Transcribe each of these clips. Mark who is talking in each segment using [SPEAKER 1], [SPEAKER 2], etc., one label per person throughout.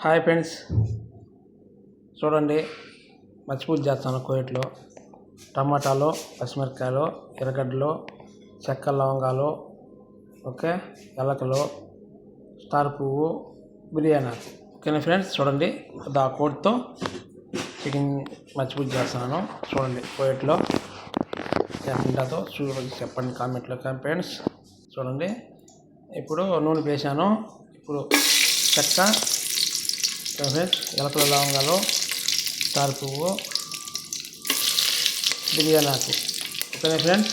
[SPEAKER 1] Hi friends, చూడండి మర్చిపూజ చేస్తాను. కోయట్లో టమాటాలు, పచ్చిమిరపకాయలు, ఎర్రగడ్డలు, చెక్క, లవంగాలు, ఓకే, ఎలకలు, స్టార్ పువ్వు, బిర్యానీ. ఓకేనా ఫ్రెండ్స్, చూడండి ఆ కోడితో చికెన్ మర్చిపూజ చేస్తున్నాను. చూడండి కోయట్లో ఎట్లుంటుందో చెప్పండి కామెంట్లో ఫ్రెండ్స్. చూడండి, ఇప్పుడు నూనె వేసాను. ఇప్పుడు చెక్క, ఫ్రెండ్స్, ఎలకల, లవంగాలు, స్టార్ పువ్వు, బిర్యానీ ఆకు. ఓకేనా ఫ్రెండ్స్,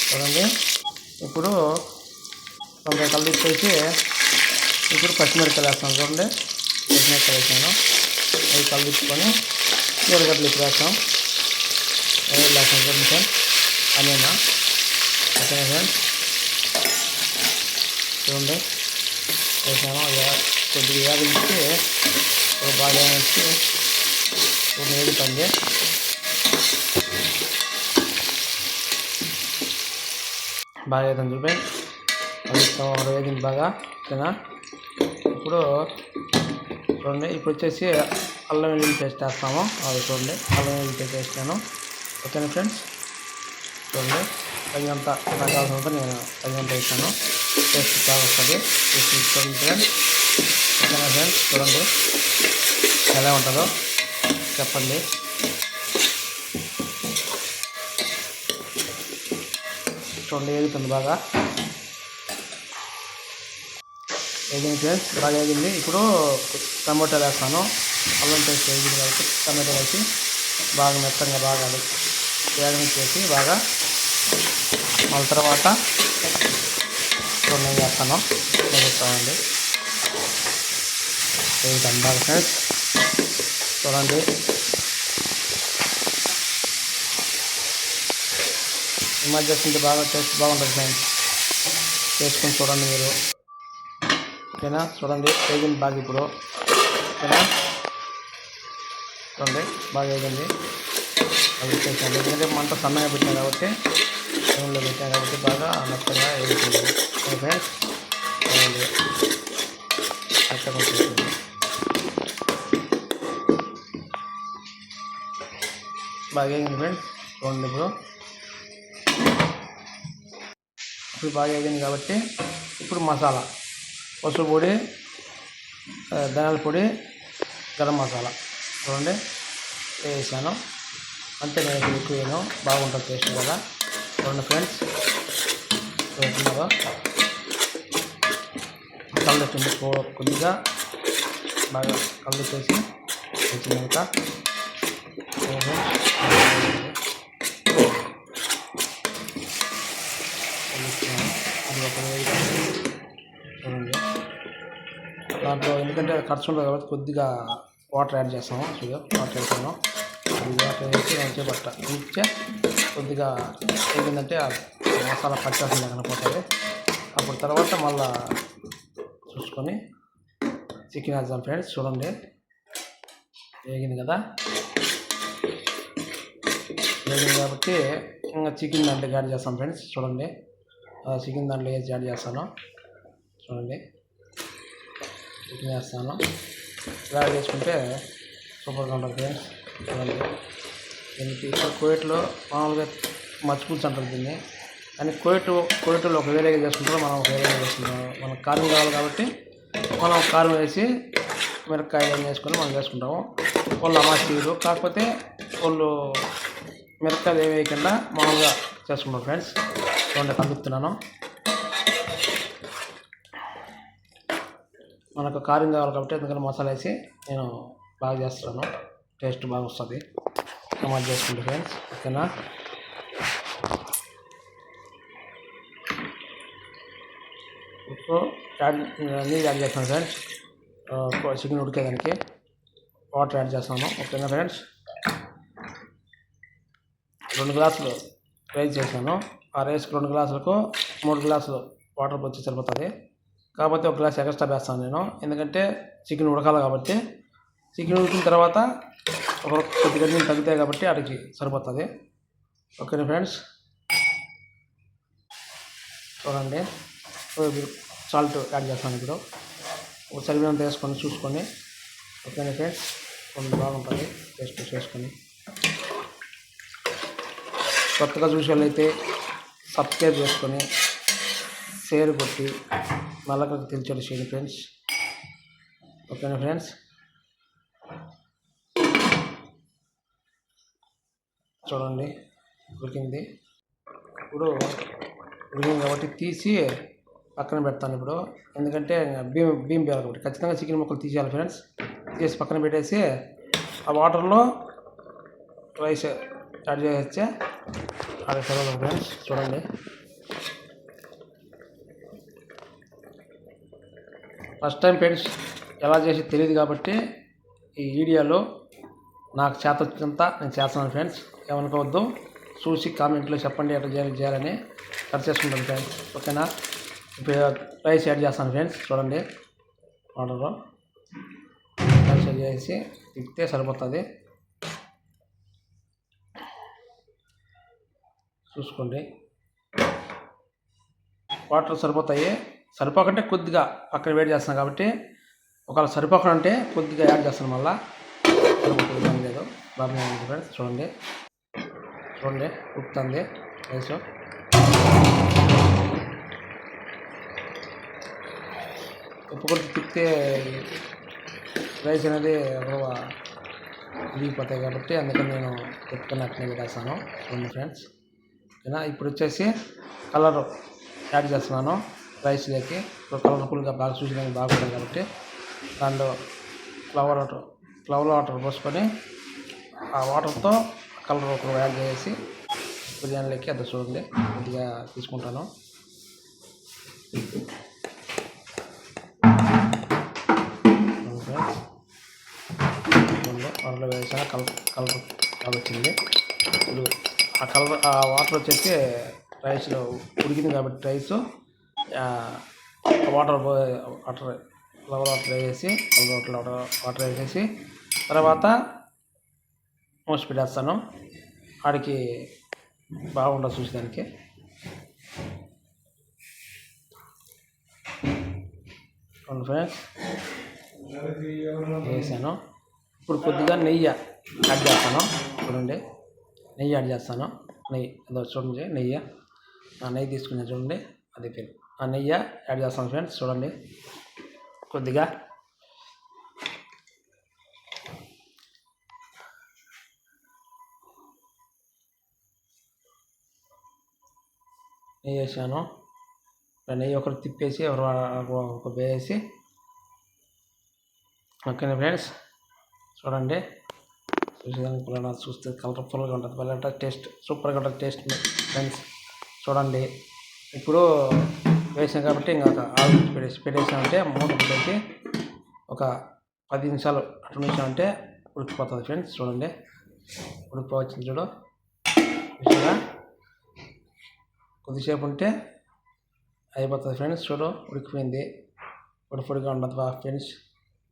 [SPEAKER 1] చూడండి ఇప్పుడు కొంత కలిపేసి ఇప్పుడు పచ్చిమిరపకాయలు వేస్తాను. చూడండి, పచ్చిమిరపకాయలు వేసాను. అవి కలిపించుకొని ఎర్రగడ్డలు ఇప్పుడు వేస్తాం. ఎర్రగడ్డలు వేస్తాం చూడండి ఫ్రెండ్స్, అనేనా. ఓకేనా ఫ్రెండ్స్, చూడండి వేసాను. కొద్దిగా వేగించి బాగా వేసి వేగుతుంది. బాగా వేద్దాం చూపి వేగింది బాగా. ఓకేనా, ఇప్పుడు చూడండి ఇప్పుడు వచ్చేసి అల్లం వెల్లుల్లి పేస్ట్ వేస్తాము. అది చూడండి, అల్లం వెల్లుల్లి పేస్ట్ వేస్తాను. ఓకేనా ఫ్రెండ్స్, చూడండి తగినంత నాకు కావాల్సినంత నేను తగినంత వేస్తాను. టేస్ట్ బాగా వస్తుంది. చూడండి ఫ్రెండ్స్. ఓకేనా ఫ్రెండ్స్, చూడండి ఎలా ఉంటుందో చెప్పండి. చూడండి వేగుతుంది బాగా. వేగింది ఫ్రెండ్స్, బాగా వేగింది. ఇప్పుడు టమాటాలు వేస్తాను. అల్లం పేస్ట్ వేగింది కాబట్టి టమాటా వేసి బాగా మెత్తంగా బాగా వేగనిచ్చేసి బాగా మళ్ళీ తర్వాత చూడండి వేస్తాను. వేగుతామండి, వేగుతాను బాగా ఫ్రెండ్స్. చూడండి ఈ మధ్య చేస్తుంటే బాగా టేస్ట్ బాగుంటుంది ఫ్రెండ్స్. చేసుకొని చూడండి మీరు. ఓకేనా, చూడండి వేగింది బాగా ఇప్పుడు. ఓకేనా, చూడండి బాగా వేగింది. అది చేసాను ఎందుకంటే మంట సన్నగా పెట్టాను కాబట్టి, నూనెలో పెట్టాను కాబట్టి బాగా మెత్తగా వేగుతుంది. ఫ్రెండ్స్ చూడండి మెత్తగా వచ్చేసింది. బాగా వేగింది ఫ్రెండ్స్. చూడండి ఇప్పుడు బాగా వేగింది కాబట్టి ఇప్పుడు మసాలా, పసుపు పొడి, ధనియాల పొడి, గరం మసాలా చూడండి వేసాను. అంతే, నేను ఎక్కువ వేయను, బాగుంటుంది టేస్ట్ కదా. చూడండి ఫ్రెండ్స్, చూస్తున్నారో కలిపి కొద్దిగా బాగా కలిపేసి వచ్చినాక చూడండి. దాంట్లో ఎందుకంటే ఖర్చు ఉంటుంది కాబట్టి కొద్దిగా వాటర్ యాడ్ చేస్తాము. వాటర్ వేసాను. వాటర్ వేసి మంచిగా ఉంచే కొద్దిగా ఏంటంటే మసాలా పచ్చేస్తుంది కనపోతుంది. అప్పుడు తర్వాత మళ్ళా చూసుకొని చికెన్ వేద్దాం ఫ్రెండ్స్. చూడండి వేగింది కదా, వేగింది కాబట్టి ఇంకా చికెన్ దాంట్లో యాడ్ చేస్తాం ఫ్రెండ్స్. చూడండి చికెన్ దాంట్లో వేసి యాడ్ చేస్తాను. చూడండి చికెన్ వేస్తాను. యాడ్ చేసుకుంటే సూపర్గా ఉంటుంది ఫ్రెండ్స్. చూడండి దీనికి ఇక్కడ కోయట్లో మామూలుగా మర్చిపూల్చి అంటారు దీన్ని, కానీ కోయట్లో ఒక వేరేగా చేసుకుంటారు, మనం ఒక వేరేగా చేసుకుంటాం. మనకు కారం కావాలి కాబట్టి మనం కారం వేసి మిరపకాయలు వేసుకొని మనం వేసుకుంటాము. వాళ్ళు అమాచీలు కాకపోతే వాళ్ళు మిరపకాయలు ఏమి వేయకుండా మామూలుగా చేసుకుంటాం ఫ్రెండ్స్. చూడండి కలుపుతున్నాను. మనకు కారం కావాలి కాబట్టి ఎందుకంటే మసాలా వేసి నేను బాగా చేస్తున్నాను. టేస్ట్ బాగా వస్తుంది టమాటా చేసుకుంటే ఫ్రెండ్స్. ఓకేనా, ఇప్పుడు నీళ్ళు యాడ్ చేస్తాను ఫ్రెండ్స్. చికెన్ ఉడికేదానికి వాటర్ యాడ్ చేస్తాను. ఓకేనా ఫ్రెండ్స్, 2 గ్లాసులు రైస్ చేశాను. ఆ రైస్కి 2 గ్లాసులకు 3 గ్లాసులు వాటర్ వచ్చి సరిపోతుంది. కాకపోతే 1 గ్లాస్ ఎక్స్ట్రా వేస్తాను నేను, ఎందుకంటే చికెన్ ఉడకాలి కాబట్టి. చికెన్ ఉడికిన తర్వాత కొద్దిగా నీళ్ళు తగ్గుతాయి కాబట్టి అడిగి సరిపోతుంది. ఓకేనా ఫ్రెండ్స్, చూడండి సాల్ట్ యాడ్ చేస్తాను. ఇప్పుడు ఒక సరిపోయినంత వేసుకొని చూసుకొని, ఓకేనా ఫ్రెండ్స్, కొంచెం బాగుంటుంది టేస్ట్ చేసుకొని. కొత్తగా చూసే వాళ్ళైతే సబ్స్క్రైబ్ చేసుకొని షేర్ కొట్టి నల్లకకు తెలిసేది చేయండి ఫ్రెండ్స్, ఓకేనా ఫ్రెండ్స్. చూడండి ఉడికింది. ఇప్పుడు ఉడికింది కాబట్టి తీసి పక్కన పెడతాను ఇప్పుడు. ఎందుకంటే బియ్యం పేరు కాబట్టి ఖచ్చితంగా చికెన్ ముక్కలు తీసేయాలి ఫ్రెండ్స్. తీసి పక్కన పెట్టేసి ఆ వాటర్లో రైస్ యాడ్ చేస్తే అది చదవాలి ఫ్రెండ్స్. చూడండి ఫస్ట్ టైం ఫ్రెండ్స్ ఎలా చేసి తెలియదు కాబట్టి ఈ వీడియోలో నాకు చేత వచ్చినంత నేను చేస్తున్నాను ఫ్రెండ్స్. ఏమనుకోవద్దు, చూసి కామెంట్లో చెప్పండి ఎట్లా చేయాలని కట్ చేసుకుంటాను ఫ్రెండ్స్, ఓకేనా. ఇప్పుడు రైస్ యాడ్ చేస్తాను ఫ్రెండ్స్. చూడండి వాటర్లో రైస్ యాడ్ చేసి తిప్పితే సరిపోతుంది. చూసుకోండి వాటర్ సరిపోతాయి. సరిపోకంటే కొద్దిగా పక్కన వేడి చేస్తాను కాబట్టి, ఒకవేళ సరిపోకంటే కొద్దిగా యాడ్ చేస్తాను మళ్ళీ. సరిపోతుంది లేదు బాగా ఫ్రెండ్స్. చూడండి ఉప్పుతుంది రైస్. ఉప్పు కొట్టి తిప్పితే రైస్ అనేది విరిగిపోతాయి కాబట్టి అందుకని నేను తిప్పుకొని అట్నే పెట్టేస్తాను. చూడండి ఫ్రెండ్స్, ఓకేనా. ఇప్పుడు వచ్చేసి కలర్ యాడ్ చేస్తున్నాను రైస్లోకి. ఇప్పుడు కలర్ఫుల్గా బాగా చూసేదానికి బాగుంటుంది కాబట్టి దాంట్లో ఫ్లవర్ వాటర్ పోసుకొని ఆ వాటర్తో కలర్ ఒకరు యాడ్ చేసి బిర్యానీలోకి అది చూడండి కొద్దిగా తీసుకుంటాను. వాటర్లో వేసాక కలర్ బాగా వచ్చింది. ఇప్పుడు ఆ వాటర్ వచ్చేసి రైస్లో ఉడికింది కాబట్టి రైస్ ఫ్లవర్ వాటర్ వేసి వాటర్ వేసేసి తర్వాత మూసి పెట్టేస్తాను. ఆడికి బాగుండదు చూసేదానికి. ఫ్రెండ్స్ వేసాను. ఇప్పుడు కొద్దిగా నెయ్యి యాడ్ చేస్తాను. చూడండి నెయ్యి యాడ్ చేస్తాను. నెయ్యి అదో చూడండి నెయ్యి తీసుకున్నా చూడండి, అది ఆ నెయ్యి యాడ్ చేస్తాను ఫ్రెండ్స్. చూడండి కొద్దిగా నెయ్యి వేసాను. నెయ్యి ఒకటి తిప్పేసి ఒక వేసి, ఓకేనా ఫ్రెండ్స్. చూడండి చూసేదానికి చూస్తే కలర్ఫుల్గా ఉంటుంది, భలే టేస్ట్ సూపర్గా ఉంటుంది టేస్ట్ ఫ్రెండ్స్. చూడండి ఇప్పుడు వేసాం కాబట్టి ఇంకా ఆలు పెట్టేసామంటే మూత పెట్టేసి ఒక 10 నిమిషాలు అటు నిమిషాలంటే ఉడికిపోతుంది ఫ్రెండ్స్. చూడండి ఉడికిపోవచ్చింది చూడు, కొద్దిసేపు ఉంటే అయిపోతుంది ఫ్రెండ్స్. చూడు ఉడికిపోయింది, పొడిగా ఉండదు బాగా ఫ్రెండ్స్,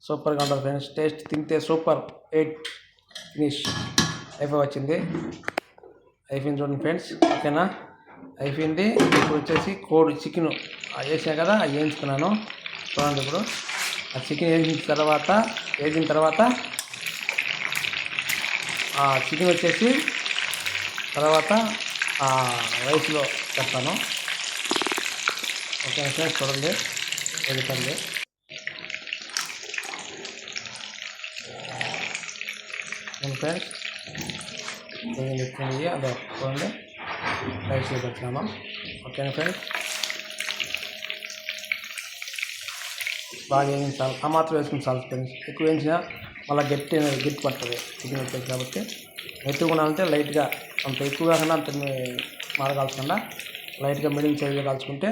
[SPEAKER 1] సూపర్గా ఉంటుంది ఫ్రెండ్స్. టేస్ట్ తింటే సూపర్ 8 ఫినిష్ అయిపోవచ్చింది. అయిపోయింది చూడండి ఫ్రెండ్స్, ఓకేనా. అయిపోయింది. ఇప్పుడు వచ్చేసి చికెన్ వేసాను కదా, అవి వేయించుకున్నాను. చూడండి ఇప్పుడు ఆ చికెన్ వేసిన తర్వాత ఆ చికెన్ వచ్చేసి తర్వాత రైస్లో పెడతాను, ఓకే ఫ్రెండ్స్. చూడండి వెళ్తుంది ఫ్రెండ్స్. చెప్తుంది అదే చూడండి రైస్లో పెడుతున్నాను, ఓకేనా ఫ్రెండ్స్. బాగా వేయించాలి, ఆ మాత్రం వేసుకుని చాలు ఫ్రెండ్స్. ఎక్కువ వేయించినా మళ్ళీ గట్టి పడుతుంది చికెన్ వచ్చేసి కాబట్టి. మెత్తగా అంటే లైట్గా, అంత ఎక్కువ కాకుండా అంత మారగాల్చకుండా లైట్గా మీడియం సైజులో కాల్చుకుంటే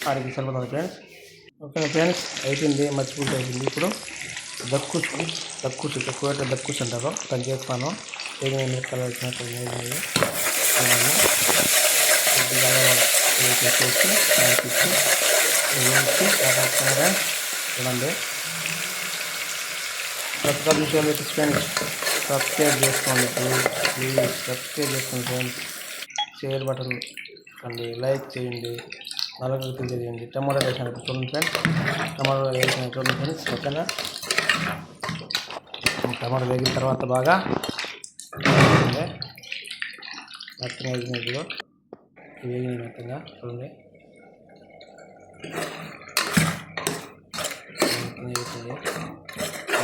[SPEAKER 1] ఆడికి సరిపోతుంది ఫ్రెండ్స్, ఓకేనా ఫ్రెండ్స్. అయిపోయింది, మర్చిపోతే అయిపోయింది. ఇప్పుడు దక్కుస్ అంటారు, దాన్ని చేస్తాను. ఏది కలర్ వచ్చినట్టు వేయించి చూడండి. కొత్త విషయాలు అయితే ఫ్రెండ్స్ సబ్స్క్రైబ్ చేసుకోండి ప్లీజ్ సబ్స్క్రైబ్ చేసుకోండి ఫ్రెండ్స్. షేర్ బటన్ అండి, లైక్ చేయండి, నలగొట్టుకుని జరిగింది. టమాటా వేసాను చూడండి ఫ్రెండ్స్. టమాటా వేసాను చూడండి ఫ్రెండ్స్. ఓకేనా, టమాటా వేగిన తర్వాత బాగా మెత్తగా వేగినప్పుడు వేగిన మెత్తగా చూడండి.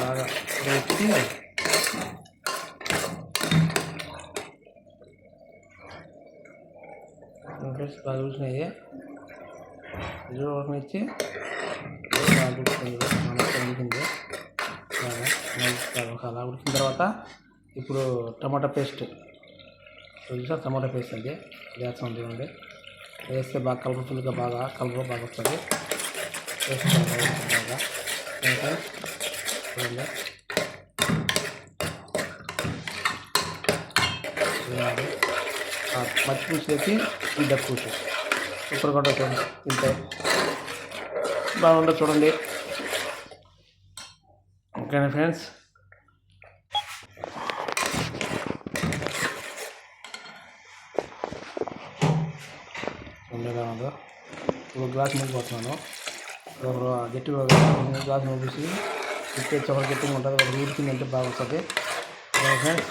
[SPEAKER 1] బాగా వేసి బాగా చూసినాయి ఇచ్చి బాగా ఉడుకుతుంది. అలా ఉడికిన తర్వాత ఇప్పుడు టమాటా పేస్ట్ చూసా, టమాటా పేస్ట్ అండి వేస్తాం చూడండి. వేస్తే బాగా కలర్ఫుల్గా బాగా కలర్ బాగా వస్తుంది. పేస్ట్ బాగా చూడండి. పచ్చి పులుసులకి ఈ దక్కువచ్చు సూపర్ కూడా తింటే బాగుంటుంది చూడండి. ఓకేనా ఫ్రెండ్స్, చూడండి ఎలా ఉందో. ఇప్పుడు గ్లాస్ ముందు పోతున్నాను. గట్టిగా గ్లాస్ మూసి ఇచ్చే చొక్కలు గట్టిగా ఉంటుంది. ఒక ఉడికిందంటే బాగా వస్తుంది ఫ్రెండ్స్.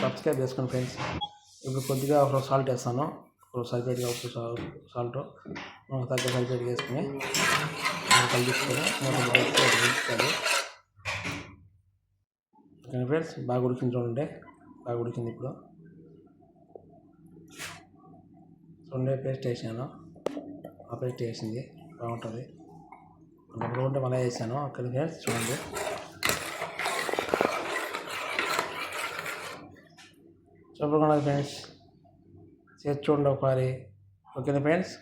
[SPEAKER 1] సబ్స్క్రైబ్ చేసుకోండి ఫ్రెండ్స్. ఇప్పుడు కొద్దిగా ఒక సాల్ట్ వేస్తాను. ఇప్పుడు సరిపేట్గా ఉప్పు సాల్ట్ తగ్గ సరిపేట్ వేసుకుని కలిపించుకొని ఉడుకుతుంది. ఓకే ఫ్రెండ్స్, బాగా ఉడికింది చూడండి. బాగా ఉడికింది. ఇప్పుడు చూడండి పేస్ట్ వేసాను. ఆ పేస్ట్ వేసింది బాగుంటుంది. అప్పుడు ఉంటే మళ్ళీ వేసాను. అక్కడ ఫ్రెండ్స్ చూడండి. చెప్పకుండా ఫ్రెండ్స్ చేసి చూడండి ఒకసారి. ఓకేనా ఫ్రెండ్స్.